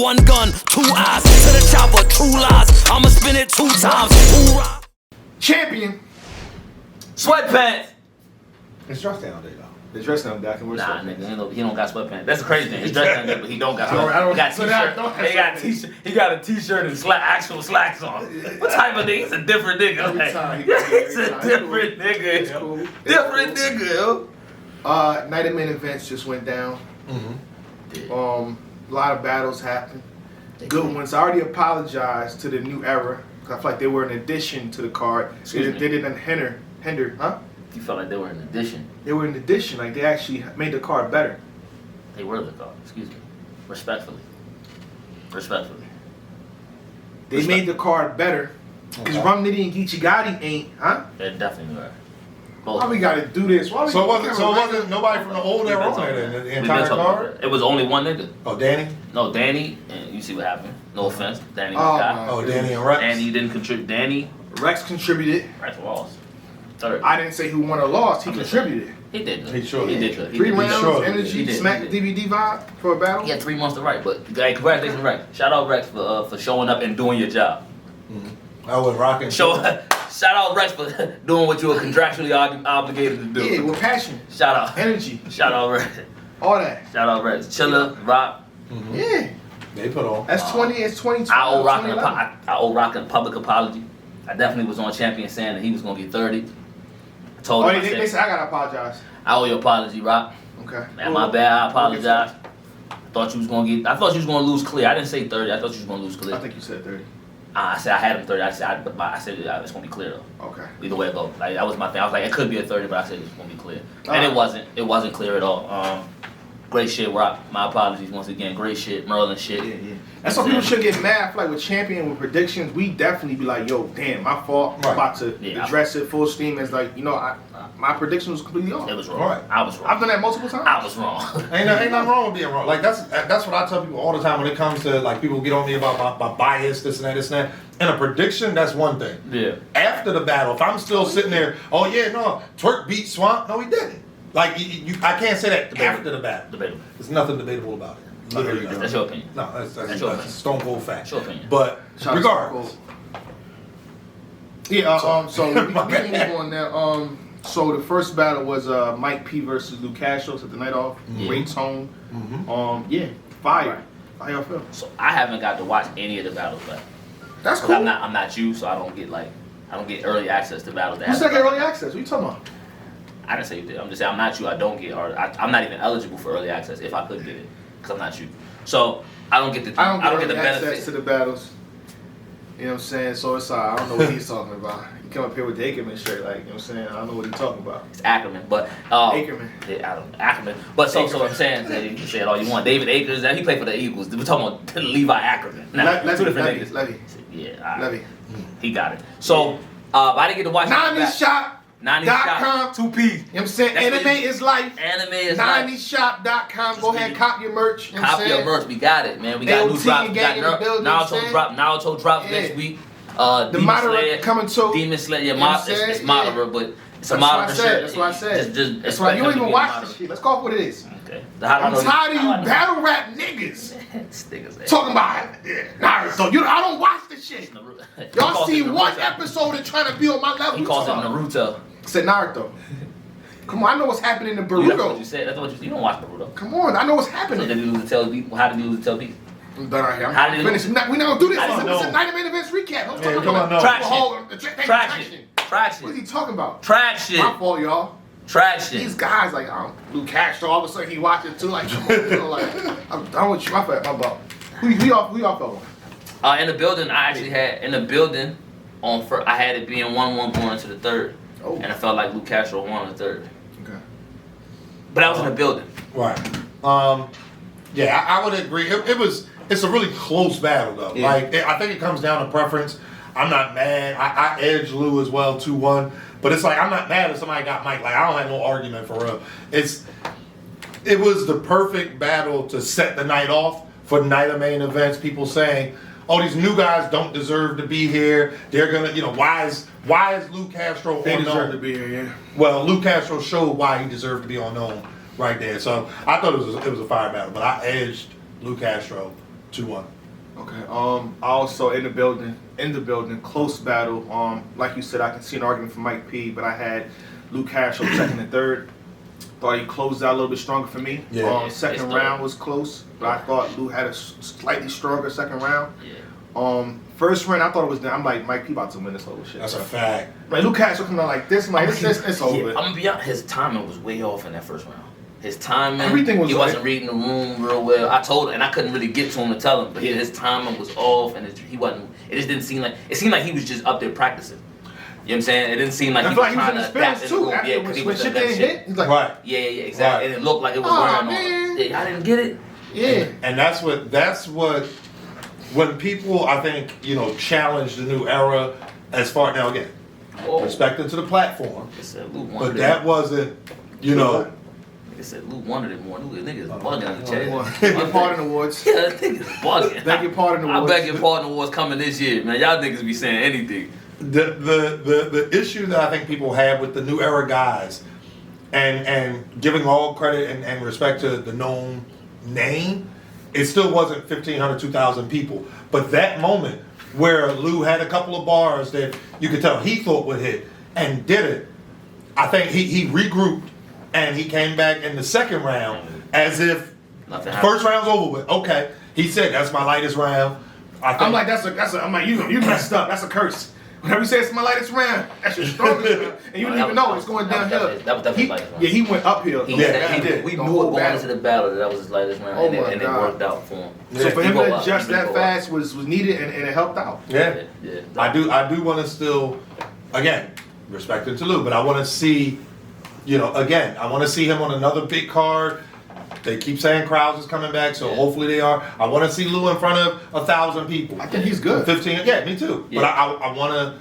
one gun, 2 eyes to the chopper, true lies. I'ma spin it 2 times. Hoorah. Champion. Sweatpants. It's dress down day though. The dress down guy can wear Nah, sweatpants. nigga, he don't got sweatpants. That's the crazy thing. His dress down there, but he don't got sweatpants. I don't He got so t-shirt. now I don't have He got sweatpants. t-shirt. He got a t-shirt and actual slacks on. What type of nigga? He's a different nigga. Every Like, time he he's every a time. different nigga. It's yo. cool. It's Different cool. nigga, yo. Night of main events just went down. Yeah. A lot of battles happened. Good ones. I already apologized to the new era. I feel like they were an addition to the card. Excuse me. They didn't hinder, huh? You felt like they were an addition. They were an addition. Like they actually made the card better. They were the card. Excuse me. Respectfully. Respectfully. They made the card better. Because Rum Nitty and Geechee Gotti ain't, huh? They definitely were. Both. Why we gotta do this? Why we So gotta- it wasn't nobody from the old era on there then, the We've been entire talking about card? that. It was only one nigga. Oh, Danny? No, Danny, and you see what happened. No offense. Danny Oh, was guy. Oh, Danny and Rex? Danny didn't contribute. Danny, Rex contributed. Rex lost. Third. I didn't say who won or lost. He I'm just contributed. He did good. He sure He did. did good. He 3 did good. rounds, sure did. energy, He did. smack He did. DVD vibe for a battle. He had 3 months to write, but hey, congratulations, Rex. Shout out Rex for showing up and doing your job. I was rocking. Shout out Rex for doing what you were contractually obligated to do. Yeah, with passion, Shout out. energy, Shout out Rex. all that. Shout out Rex. Chilla, Rock. Yeah, They put on. that's 20. It's 2020. I owe Rock 2011. I owe Rock a public apology. I definitely was on Champion saying that he was gonna get 30. I told Oh, him. they said I gotta apologize. I owe you an apology, Rock. Okay. Man, my bad. I apologize. I thought you was gonna lose clear. I didn't say 30. I thought you was gonna lose clear. I think you said 30. I said I had him 30. I said it's gonna be clear though. Okay. Either way it goes. Like that was my thing. I was like, it could be a 30, but I said it's gonna be clear. And Alright. it wasn't. It wasn't clear at all. Great shit, Rock. My apologies once again. Great shit, Merlin shit. Yeah. That's why people should get mad. I feel like with champion with predictions, we definitely be like, yo, damn, my fault. I'm Right. about to Yeah, address it full steam. It's like, my prediction was completely off. It was wrong. Right. I was wrong. I've done that multiple times. I was wrong. Ain't nothing wrong with being wrong. Like that's what I tell people all the time when it comes to like people get on me about my bias, this and that, this and that. And a prediction, that's one thing. Yeah. After the battle, if I'm still sitting there, oh yeah, no, Twerk beat Swamp. No, he didn't. Like I can't say that Debatable. after the battle. Debatable. There's nothing debatable about it. Literally, That's That's your opinion. no, that's your a opinion. stone cold fact. That's your opinion. But Shout out to regardless, Stone Cold. Yeah. So we can move on now. So the first battle was Mike P versus Lu Castro. Set the night off. Great tone. Yeah. Fire. How y'all feel? So I haven't got to watch any of the battles, but That's 'cause cool. I'm not you, so I don't get early access to battles. You said get early access. What you talking about? I didn't say you did. I'm just saying I'm not you. I don't get I'm not even eligible for early access if I could get it, because I'm not you. So I don't get the I don't get the early access benefit. to the battles. You know what I'm saying? So it's I don't know what he's talking about. He come up here with the Ackerman shirt, like, you know what I'm saying? I don't know what he's talking about. It's Ackerman, but Ackerman. Yeah, I don't know. Ackerman. But so I'm saying that you can say it all you want. David Akers, he played for the Eagles. We're talking about Levi Ackerman. Now, two different niggas. Levy. Yeah, all right. Levy. He got it. So I didn't get to watch 90shop.com. 2P. You know what I'm saying? That's Anime what you- is life. Anime is like 90shop.com. Go ahead, cop your merch. You know what I'm copy your saying? merch. We got it, man. We got new AOT drops. We got gang in the building, Naruto saying? Naruto drops Yeah. next week. The Demon Madara Slayer coming too. Demon Slayer. Yeah, You know what I'm it's saying? Madara, but it's a That's what I Madara said. shirt. That's what I said. Just That's why you don't expect him even to watch be this Madara. shit. Let's call it what it is. Okay. I'm tired of you battle rap niggas talking about Naruto. I don't watch this shit. Y'all see one episode and trying to be on my level. He calls it Naruto. Said Naruto. Come on, I know what's happening in That's what you Boruto. said. That's what you don't watch Naruto. Come on, I know what's So happening. then you lose to tell people. How did you lose to tell people? I'm done out here. How I'm did it finished. We're not gonna do this. I don't It's a know. 90 minute events recap. Let's Yeah, talk come about on, no. Traction. Traction. What Traction. is he talking about? Traction. My fault, y'all. Traction. These guys like Lu Castro, all of a sudden he watching too. Like, come on, you know, like I'm done with you. My fault. My fault. Who y'all felt one? In the building, I actually had I had it being 1-1 going into the third, Oh. and I felt like Lu Castro won the third. Okay. But I was in the building. right. Yeah, I would agree. It's a really close battle though. Yeah. Like I think it comes down to preference. I'm not mad. I edged Lou as well 2-1, but it's like I'm not mad if somebody got Mike. Like I don't have no argument for real. It was the perfect battle to set the night off for night of main events. People saying, "Oh, these new guys don't deserve to be here. They're gonna, why is Lu Castro They on deserve Nome?" to be here, yeah. Well, Lu Castro showed why he deserved to be on Nome right there. So I thought it was a fire battle, but I edged Lu Castro 2-1. Okay. Also in the building, close battle. Like you said, I can see an argument for Mike P, but I had Lu Castro second and third. Thought he closed out a little bit stronger for me. Yeah. Second round was close, but I thought Lu had a slightly stronger second round. Yeah. First round, I thought it was done. I'm like, Mike P about to win this whole shit. That's a fact. Like, Lu Castro coming out like this, I'm like, it's over. I'm gonna be honest, his timing was way off in that first round. His timing, Everything was he like- wasn't reading the room real well. I told him, and I couldn't really get to him to tell him, but his timing was off, and he wasn't. It just didn't seem like it seemed like he was just up there practicing. You know what I'm saying? It didn't seem like I he feel was like he was trying in to his adapt feelings in the too. room. After Yeah, because he when was shit that didn't shit. hit, he's like, Right. Yeah, exactly. Right. And it looked like it was Aw, wearing on. man. Yeah, I didn't get it. yeah. And that's what when people I think challenge the new era as far now again Oh, respecting to the platform, I said Luke but wanted that it. wasn't Nigga said Luke wanted it more. Luke, niggas bugging on the chat. Beg your pardon awards. Yeah, that niggas bugging. Beg your pardon I awards. beg your pardon awards coming this year, man. Y'all niggas be saying anything. the issue that I think people have with the new era guys and giving all credit and respect to the known name, it still wasn't 1,500, 2,000 people. But that moment where Lou had a couple of bars that you could tell he thought would hit and did it, I think he regrouped and he came back in the second round as if Nothing first round's over with. Okay, he said that's my lightest round. I think, I'm like, I'm like, you messed up. That's a curse. Whenever you say it's my lightest round, that's your strongest round. And you didn't even know it's going downhill. That was definitely his lightest round. Yeah, he went uphill. He Yeah, said he did. We The knew whole it going battle. into the battle that was his lightest round, Oh and, my it God. worked out for him. So for He him go to up. adjust He that go fast was needed and it helped out. yeah. Yeah. I do want to still, again, respect it to Lou, but I want to see, again, I want to see him on another big card. They keep saying crowds is coming back, so Yeah. hopefully they are. I want to see Lou in front of 1,000 people. I think he's good. 15, yeah, me too. Yeah. But I want to,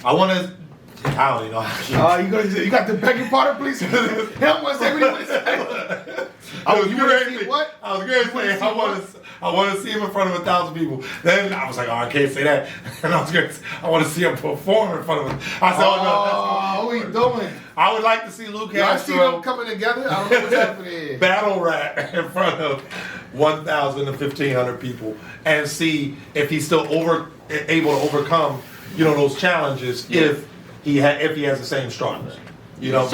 I don't even know. You got the begging pardon, please. He don't want to say what he want to say. I was you going wanna to see what? I was going to say I want to see him in front of 1,000 people. Then I was like, oh, I can't say that. And I was going to say, I want to see him perform in front of him. I said, Oh, what are you doing? I would like to see Lu Y'all see them Castro coming together? I don't know what's happening here. battle rap in front of 1,000 to 1,500 people and see if he's still able to overcome, those challenges if he has the same struggles. Because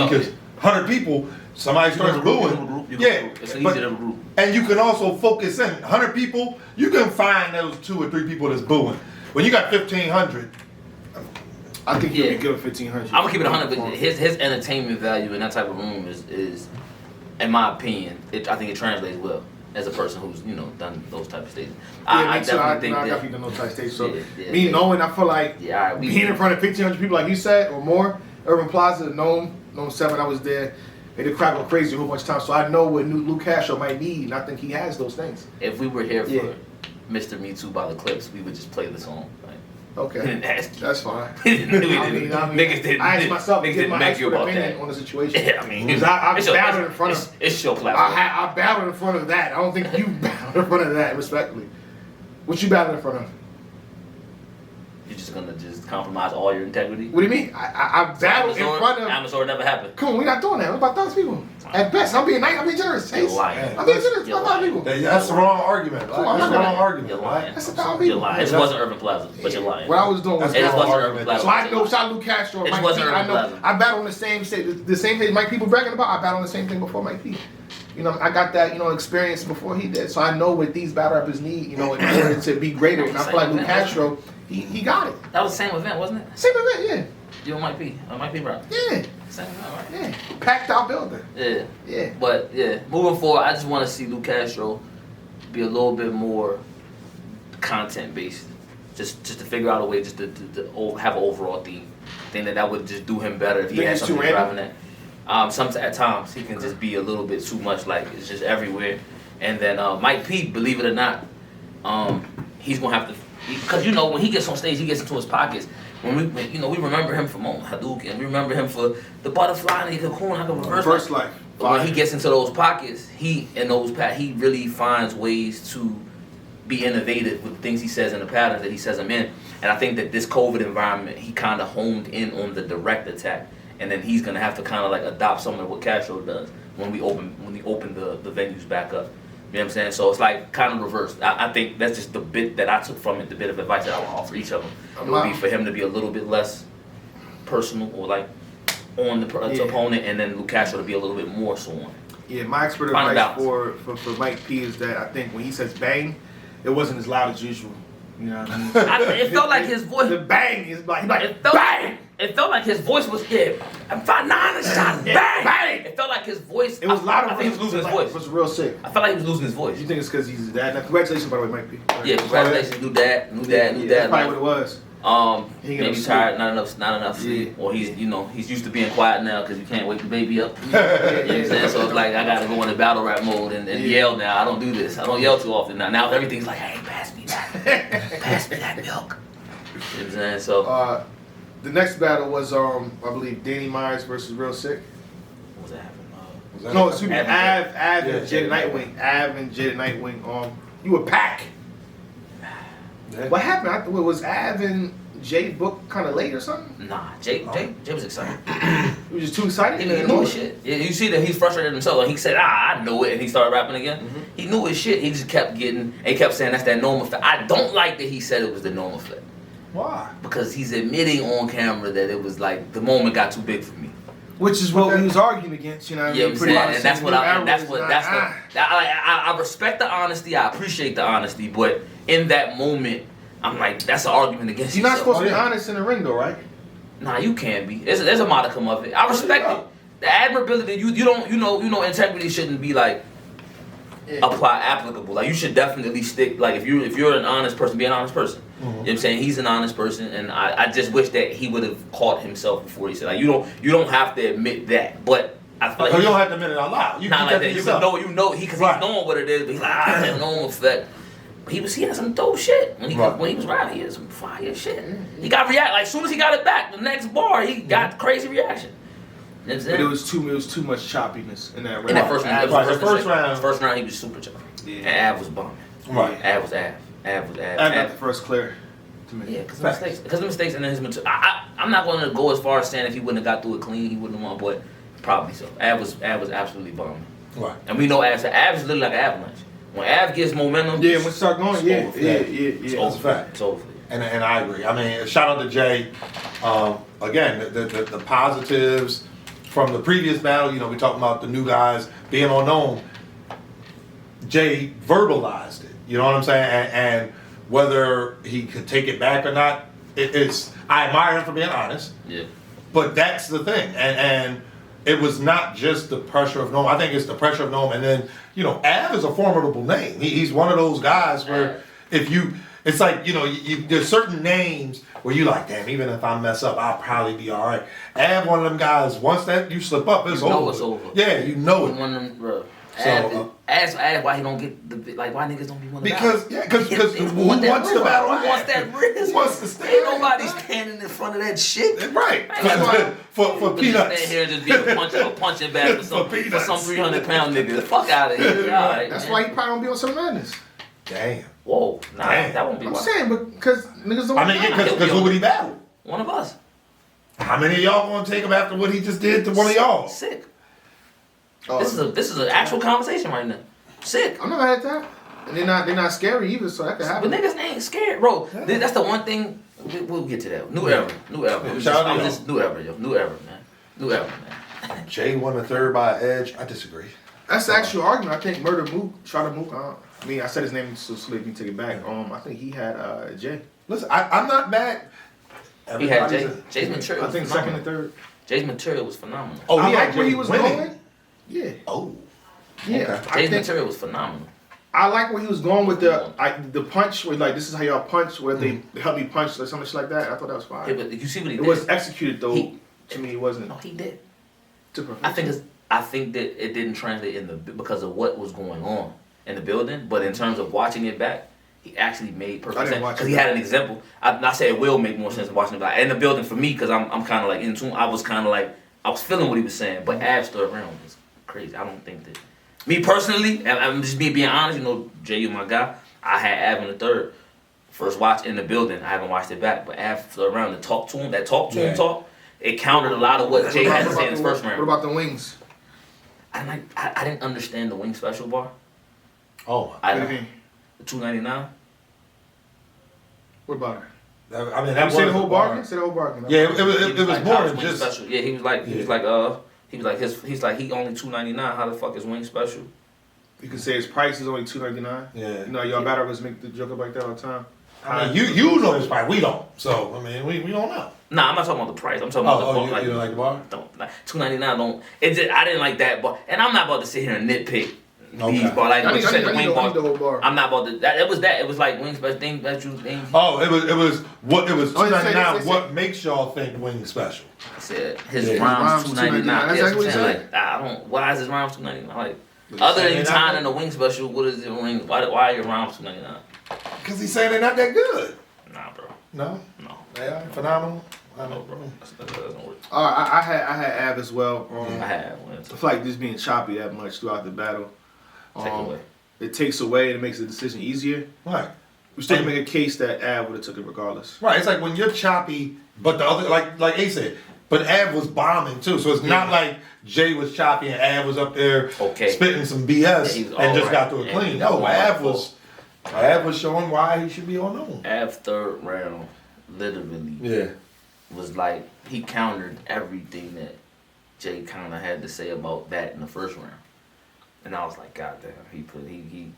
100 people, somebody starts booing. Yeah, It's easy to group. and you can also focus in 100 people. You can find those 2 or 3 people that's booing. When you got 1,500, I think he'll Yeah. be good at 1,500. I'm gonna keep it 100, but his entertainment value in that type of room is in my opinion, I think it translates well as a person who's done those type of stages. I definitely think I that. definitely know type stage. So Yeah. knowing, I feel like Yeah, all right, being in front of 1,500 people, like you said, or more, Urban Plaza, Nome 7, I was there. Made the crowd go crazy a whole bunch of times. So I know what Lu Castro might need, and I think he has those things. If we were here for Yeah. Mr. Me Too by the Clips, we would just play the song. Like, we Okay, didn't ask you. that's fine. We didn't. Niggas didn't. I asked myself to niggas get didn't my make you expert about opinion that. on the situation. Yeah, I mean, Because I it's your- battled in front of. It's your platform. I battled in front of that. I don't think you battled in front of that, respectfully. What you battled in front of? You're just gonna just compromise all your integrity. What do you mean? I battled in front of. Amazon never happened. Come on, we're not doing that. We're about 1,000 people. At best, I'm being nice. I'm being generous. You're Chase. lying. I'm being generous. You're About 1,000 lying. people. that's the wrong argument. Come on, That's the I'm wrong not- argument. You're lying. That's 1,000 You're people. lying. It That's- wasn't Urban Plaza, but you're lying. What I was doing was It just wrong wasn't Urban argument. Plaza. So I know shout Lu Castro or It Mike wasn't P. Urban I know Plaza. I battled on the same stage. The same thing Mike P was bragging about. I battled on the same thing before Mike P. I got that experience before he did. So I know what these battle rappers need. In order to be greater. And I feel like Lu Castro, he got it. That was the same event, wasn't it? Same event, You and Mike P. Mike P. Bro. yeah, Same event, right? yeah. Packed out building. Yeah. Yeah. But yeah, moving forward, I just want to see Lu Castro be a little bit more content based, just to figure out a way just to have an overall theme. I think that would just do him better if he Think had he's something too driving that. Sometimes at times he can just be a little bit too much, like it's just everywhere. And then Mike P, believe it or not, he's gonna have to, because when he gets on stage, he gets into his pockets. We remember him for Moment Hadouken, we remember him for the butterfly and the cocoon, like a reverse life. Life. But when he gets into those pockets, he really finds ways to be innovative with the things he says and the patterns that he says them in. And I think that this COVID environment, he kind of honed in on the direct attack, and then he's gonna have to kind of like adopt some of what Castro does when we open the venues back up. know what I'm saying? So it's like kind of reversed. I think that's just the bit that I took from it, the bit of advice that I would offer each of them. It would be for him to be a little bit less personal or like on the opponent, and then Lu Castro to be a little bit more so on. Yeah, my expert advice for Mike P is that I think when he says bang, it wasn't as loud as usual. You know what I mean? It felt like his voice. The bang is like It felt, bang. It felt like his voice was I'm 5'9" shot. Bang! Bang! It felt like his voice. It was louder. I think he was losing his voice. It was real sick. I felt like he was losing his voice. You think it's because he's his dad? Now, congratulations, by the way, Mike P. Yeah, congratulations, new dad. That's probably what it was. Maybe tired, not enough sleep, or he's used to being quiet now because you can't wake the baby up. You know what I'm saying? So it's like I gotta go into battle rap mode and yell now. I don't do this. I don't yell too often now. Now everything's like, hey, pass me that milk. You know what I'm saying? So the next battle was I believe Danny Myers versus Real Sick. what was that happening? No, excuse me, Av Yeah, and Jada Nitewing. Av and Jada Nitewing. You were pack. Yeah. What happened? Was Av and Jay booked kind of late or something? Nah, Jay was excited. He was just too excited. He knew his shit. Yeah, you see that he's frustrated himself. Like he said, I know it, and he started rapping again. Mm-hmm. He knew his shit. He just kept kept saying that's that Nome effect. I don't like that he said it was the Nome effect. Why? Because he's admitting on camera that it was like the moment got too big for me. Which is what we was arguing against, you know what I mean? Yeah, I'm saying, and that's what I I respect the honesty. I appreciate the honesty, but in that moment, I'm like, that's an argument against You're not yourself. supposed to be honest in the ring, though, right? Nah, you can be. There's a modicum of it. I respect it. The admirability, you know, integrity shouldn't be like applicable. Like you should definitely stick. Like if you're an honest person, be an honest person. You know what I'm saying? He's an honest person, and I just wish that he would have caught himself before he said like you don't have to admit that, but I feel like you don't have to admit it out loud. You not can like that. You know because Right. he's knowing what it is, but he's like that Nome effect. But he had some dope shit when he was riding. He had some fire shit. He got react like as soon as he got it back, the next bar he got crazy reaction. You know what I'm saying? But it was too much choppiness in that round. In that first round, First round, he was super tough. Yeah. And Av was bombing. Right. Av was Av. Av was Av. I got the first clear to me. Yeah, because the mistakes, and then his material. I'm not going to go as far as saying if he wouldn't have got through it clean, he wouldn't have won, but probably so. Av was absolutely bombing. Right. And we know Av is literally like an avalanche. When Av gets momentum, Yeah, when it start going, yeah. That's a fact. It's over. And I agree. I mean, shout out to Jay. Again, the positives from the previous battle. You know, we talking about the new guys being on Nome. Jay verbalized it. You know what I'm saying? And whether he could take it back or not, it's I admire him for being honest. Yeah. But that's the thing, and it was not just the pressure of Nome. I think it's the pressure of Nome, and then Av is a formidable name. He's one of those guys where it's like there's certain names where you like, damn, even if I mess up, I'll probably be all right. Av, one of them guys. Once that you slip up, it's over. It's over. Yeah, you know it. One of them, bro. So, ask why he don't get why niggas don't be one of because who wants the battle? Who wants that risk? Who wants to stand? Ain't nobody standing in front of that shit. Right. For Just peanuts. stand here and just be a punching bag for some 300-pound nigga. Fuck out of here. All right, That's man. why he probably don't be on some madness. Damn. Whoa, nah, Damn. that won't be I'm why. saying, because niggas don't. I mean, because who would he battle? One of us. How many of y'all gonna take him after what he just did to one of y'all? Sick. Oh, This is an actual conversation right now. Sick. I'm not mad at that. And they're not scary either, so that could happen. But niggas ain't scared, bro. That's the one thing. We'll get to that. New era. New era, yo. New era, man. Jay won the third by edge. I disagree. That's the actual argument. I think Murder Mook, Shot Mook. I mean, I said his name so let me take it back. I think he had Jay. Listen, I'm not mad. He had Jay. Jay's material. I think second and third. Jay's material was phenomenal. Oh, I he like had where Jay he was winning. going. Yeah. Oh. Yeah. Okay. I Jay's think material was phenomenal. I like where he was going with the punch, where like this is how y'all punch, where they help me punch or something like that. I thought that was fine. Yeah, but you see what he It did? was executed though. To me, it wasn't. No, he did. To perfection. I think that it didn't translate because of what was going on in the building, but in terms of watching it back, he actually made perfect sense because he had an example. I say it will make more sense watching it back in the building for me because I'm kind of like in tune. I was feeling what he was saying, but Av stood around was crazy. I don't think that me personally, and I'm just being honest. Jay, you my guy. I had Av in the third. First watch in the building. I haven't watched it back, but Av stood around to talk to him. That talk to him talk. It countered a lot of what Jay had to say in his first round. What about the wings? I didn't understand the wing special bar. Oh, What do you mean? $299. What about it? I mean, that was Say the whole the bar. bargain. Say the whole bargain. Yeah, it was more than wing just. special. Yeah, he was like he only $299. How the fuck is wing special? You can say his price is only $2.99. Yeah. You know, y'all battlers make the joke like that all the time. I mean, you know his price. We don't. So I mean, we don't know. Nah, I'm not talking about the price. I'm talking about the you don't like the bar? Don't like $2.99. Don't. I didn't like that bar, and I'm not about to sit here and nitpick. Okay. These bar, like I what you said, the wing bar. the whole bar. I'm not about to. It was that. It was like wing special thing that you think. Oh, it was $2.99. say- What makes y'all think wing special? I said his Yeah. rhymes Rhymes $2.99. $2.99. That's Yeah, exactly what he I'm saying, said. like I don't. Why is his rhymes $2.99? Like But other saying than they're tying not in the wing special, what is the wing? Why are your rhymes $2.99? Because he's saying they're not that good. Nah, bro. No, No. they are phenomenal. I No, know, bro. That doesn't work. I had Av as well. I had one. I feel like just being choppy that much throughout the battle. Take away. It takes away and it makes the decision easier. Right. We still can make a case that Av would have took it regardless. Right. It's like when you're choppy, but the other, like Ace said, but Av was bombing too. So it's not like Jay was choppy and Av was up there spitting some BS Yeah, he was and just all got right. through it Yeah, clean. he No, was Av was showing why he should be on known. Av third round, literally, Yeah. was like he countered everything that Jay kind of had to say about that in the first round, and I was like, God damn, he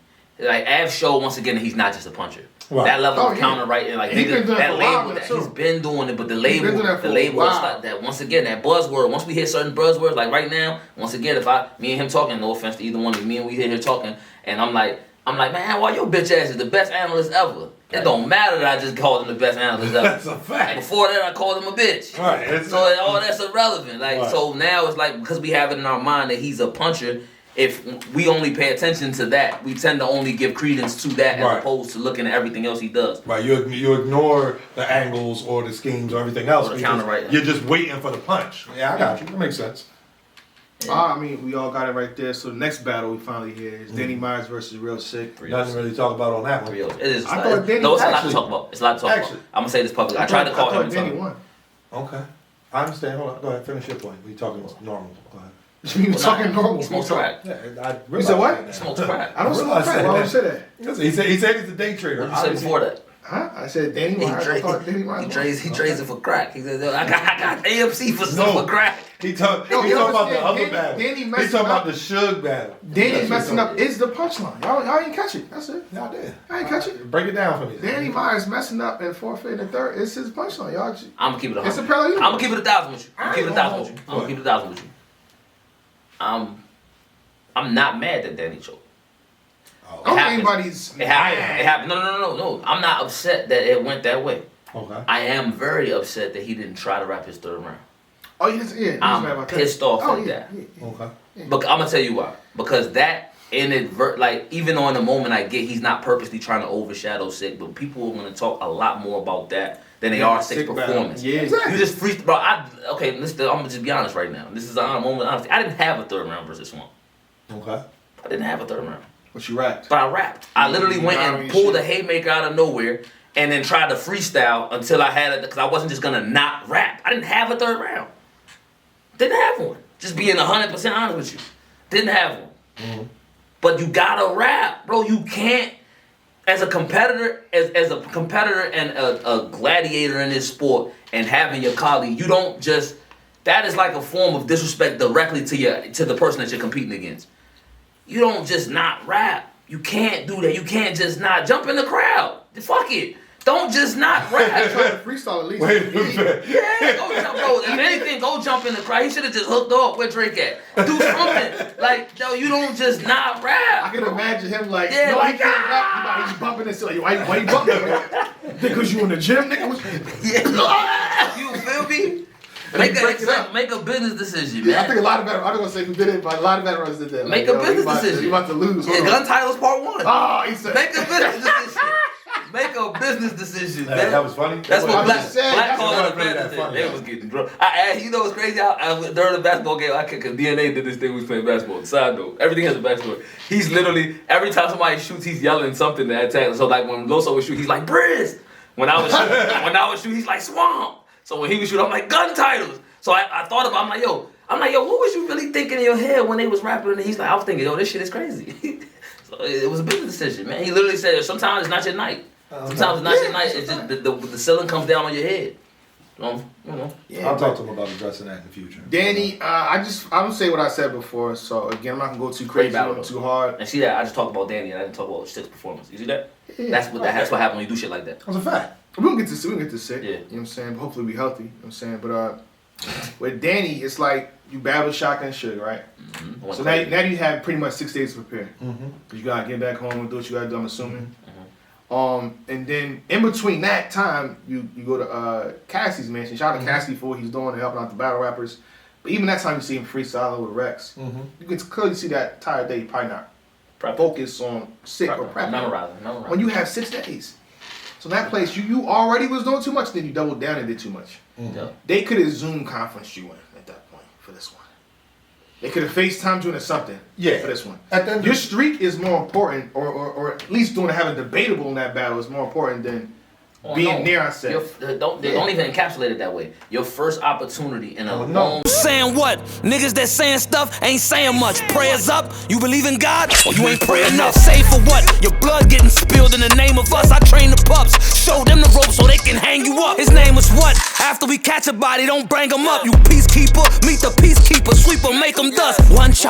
like Av showed once again that he's not just a puncher. Right. That level of yeah. counter right there, like He's been doing it that for a while label, now, that too. he's been doing it, but the been label, doing that for the a label, while. is like that once again that buzzword. Once we hear certain buzzwords, like right now, once again, if me and him talking, no offense to either one of me, and we hear talking, and I'm like, man, why your bitch ass is the best analyst ever? It don't matter that I just called him the best analyst ever. That's a fact. Before that, I called him a bitch. Right. So all that's irrelevant. Like Right. so now it's like because we have it in our mind that he's a puncher. If we only pay attention to that, we tend to only give credence to that Right. as opposed to looking at everything else he does. Right, you ignore the angles or the schemes or everything else. Or the because counter right. You're just waiting for the punch. Yeah, I got you. That makes sense. I mean, we all got it right there. So the next battle we finally hear is Danny Myers versus Real Sick. Nothing really to talk about on that one. It is. I thought Danny- no, it's a lot to actually- talk about. It's a lot to talk actually- about. I'm gonna say this publicly. I tried to call him. and tell Danny him. won. Okay. I understand. Hold on. Go ahead. Finish your point. We talking about normal. Go ahead. You talking normal. He smokes crack. Yeah, I You said what? realized He smokes crack. I don't smoke realize crack. that. Why would you say that? that. He said he's a day trader. What did you say before that? Huh? I said Danny He Myers. I thought Danny Myers won. trades it for crack. He said, I got AMC for stuff No. for crack. He talking Yo, you about the understand? other Danny- battle. Danny He messing talking about up. the Suge battle. Danny That's messing what up is the punchline. Y'all ain't catch it. That's it. Y'all did. I ain't catch it. Break it down for me. Danny Myers messing up and forfeit and third is his punchline. Y'all. I'm gonna keep it 100. It's a parallel universe. I'm gonna keep it 1,000 with you. I'm gonna keep it 1,000 with you. I'm Go gonna keep it 1,000 with you. I'm not mad that Danny choked. I don't think happens. anybody's. It happened. It happened. No. I'm not upset that it went that way. Okay. I am very upset that he didn't try to wrap his third round. Oh, yes, yeah. he's I'm mad about that. pissed off Oh, at yeah, that. yeah. Okay. But I'm gonna tell you why. Because that like even on the moment I get, he's not purposely trying to overshadow Sikh, but people are gonna talk a lot more about that than they are Sikh's Sick battle. performance. Yeah. You just freeze, bro. Okay, listen. I'm gonna just be honest right now. This is a moment of honesty. I didn't have a third round versus Swamp. Okay. I didn't have a third round. But you rapped. But I rapped. I literally went and pulled a haymaker out of nowhere and then tried to freestyle until I had it because I wasn't just gonna not rap. I didn't have a third round. Didn't have one. Just being 100% honest with you. Didn't have one. Mm-hmm. But you gotta rap, bro. You can't, as a competitor, as a competitor and a gladiator in this sport and having your colleague, you don't just, that is like a form of disrespect directly to the person that you're competing against. You don't just not rap. You can't do that. You can't just not jump in the crowd. Fuck it. Don't just not rap. Try to freestyle at least. Wait a minute. Yeah, go jump, bro. If anything, go jump in the crowd. He should have just hooked up. Where Drake at? Do something. Like, yo, you don't just not rap. I can imagine him like, Yeah, no, like, he can't rap. He's bumping this. Like, why you bumping? Nigga? Because you in the gym, nigga? Yeah. You feel me? Make a business decision, man. I think a lot of veterans, I'm not going to say who did it, but a lot of veterans did that. Make a business decision. You about to lose. Yeah, gun titles part 1. Oh, he said. Make a business decision. Make a business decision, man. That was funny. That's what Black that's called what it. made that funny. They was getting drunk. You know what's crazy? During the basketball game, because DNA did this thing. We was playing basketball. Side note, everything has a backstory. He's literally every time somebody shoots, he's yelling something to attack. So like when Loso would shoot, he's like Briz. When I would shoot, he's like Swamp. So when he would shoot, I'm like gun titles. So I thought about, I'm like, yo, what was you really thinking in your head when they was rapping? And he's like, I was thinking, yo, this shit is crazy. So it was a business decision, man. He literally said, sometimes it's not your night. Sometimes it's not your night. It's just the ceiling comes down on your head. You know. Yeah, I'll talk to him about addressing that in the future. Danny, I'm gonna say what I said before. So again, I'm not gonna go too crazy or too hard. And see that I just talked about Danny and I didn't talk about Sick's performance. You see that? Yeah. That's what happens when you do shit like that. That's a fact. We don't get to Sick. Yeah. You know what I'm saying? But hopefully we healthy. You know what I'm saying? But with Danny, it's like you battle Shotgun Sugar, right? Mm-hmm. So now you have pretty much 6 days to prepare. You gotta get back home and do what you gotta do, I'm assuming. And then in between that time, you go to Cassie's mansion. Shout out to Cassie for what he's doing and helping out the battle rappers. But even that time, you see him freestyling with Rex. You can clearly see that entire day, you probably not focus on Sick or prepping. Memorizing. When you have 6 days. So in that place, you already was doing too much, then you doubled down and did too much. Yeah. They could have Zoom conferenced you in at that point for this one. They could have FaceTimed you into something for this one. Your streak is more important, or at least having debatable in that battle is more important than being near on set. Don't even encapsulate it that way. Your first opportunity in a long... Saying what? Niggas that saying stuff ain't saying much. Prayers up, you believe in God, or you ain't pray enough. Say for what? Your blood getting spilled in the name of us. I train the pups, show them the rope so they can hang you up. His name is what? After we catch a body, don't bring him up. You peacekeeper, meet the peacekeeper, sweep 'em, make 'em dust. One shot.